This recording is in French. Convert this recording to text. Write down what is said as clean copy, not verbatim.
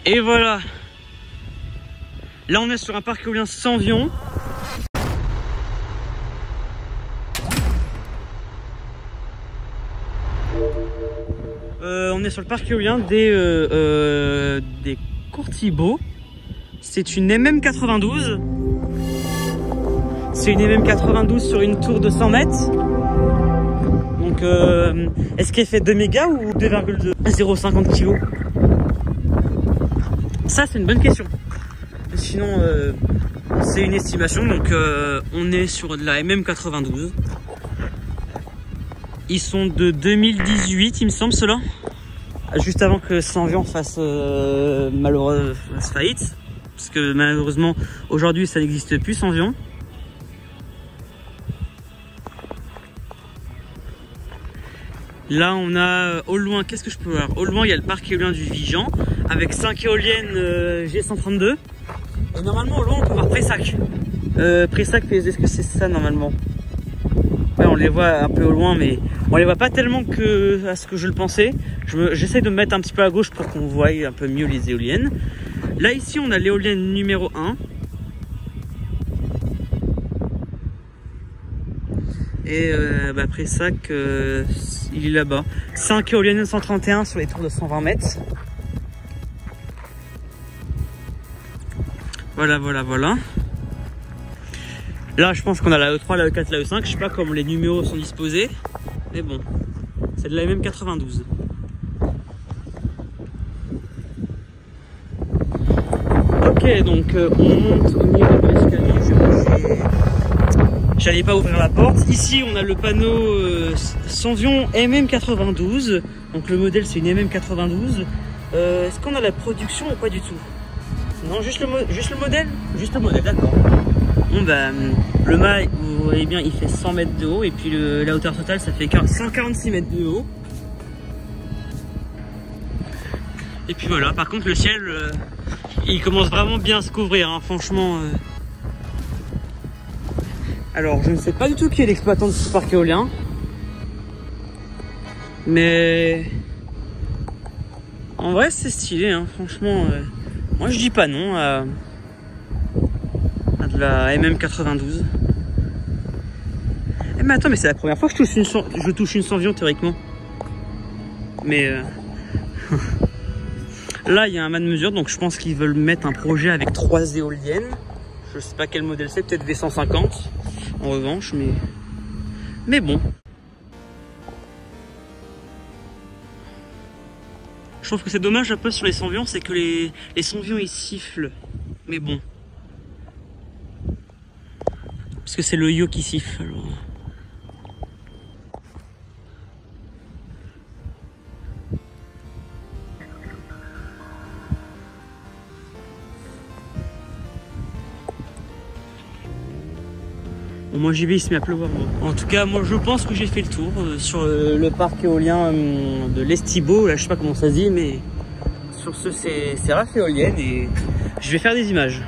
Et voilà. Là on est sur un parc éolien sans avion. On est sur le parc éolien des Courthibaud. C'est une MM92. C'est une MM92 sur une tour de 100 mètres. Donc est-ce qu'elle fait 2 mégas ou 2,2 0,50 kg? Ça c'est une bonne question. Sinon c'est une estimation. Donc on est sur de la MM92. Ils sont de 2018 il me semble ceux-là. Juste avant que Sanvion fasse faillite. Parce que malheureusement aujourd'hui ça n'existe plus Sanvion. Là on a au loin, qu'est-ce que je peux voir? Au loin il y a le parc éolien du Vigan avec 5 éoliennes G132. Et normalement au loin on peut voir Pressac. Pressac, est-ce que c'est ça normalement? Ouais, on les voit un peu au loin mais on les voit pas tellement que à ce que je le pensais. J'essaie de me mettre un petit peu à gauche pour qu'on voie un peu mieux les éoliennes. Là ici on a l'éolienne numéro 1. Et Pressac il est là-bas. 5 éoliennes 131 sur les tours de 120 mètres. Voilà. Là je pense qu'on a la E3, la E4, la E5. Je sais pas comment les numéros sont disposés. Mais bon, c'est de la MM92. Ok, donc on monte au niveau de l'escalier. J'allais pas ouvrir la porte. Ici on a le panneau Sanvion MM92. Donc le modèle c'est une MM92. Est-ce qu'on a la production ou pas du tout? Non, juste le modèle. Juste le modèle, d'accord. Bon le mât, vous voyez bien, il fait 100 mètres de haut. Et puis la hauteur totale ça fait 146 mètres de haut. Et puis voilà, par contre le ciel il commence vraiment bien à se couvrir hein, franchement. Alors je ne sais pas du tout qui est l'exploitant de ce parc éolien. Mais en vrai c'est stylé hein, franchement. Moi je dis pas non à de la MM92. Mais attends, mais c'est la première fois que je touche une Sanvion théoriquement. Mais là il y a un mât de mesure, donc je pense qu'ils veulent mettre un projet avec 3 éoliennes. Je sais pas quel modèle c'est, peut-être V150 en revanche, mais bon. Je trouve que c'est dommage un peu sur les Sanvions, c'est que les Sanvions ils sifflent. Mais bon. Parce que c'est le yo qui siffle alors. Bon, moi j'y vais, il se met à pleuvoir. Moi. En tout cas, moi je pense que j'ai fait le tour sur le parc éolien de l'Estibo. Là, je sais pas comment ça se dit, mais sur ce, c'est race éolienne et je vais faire des images.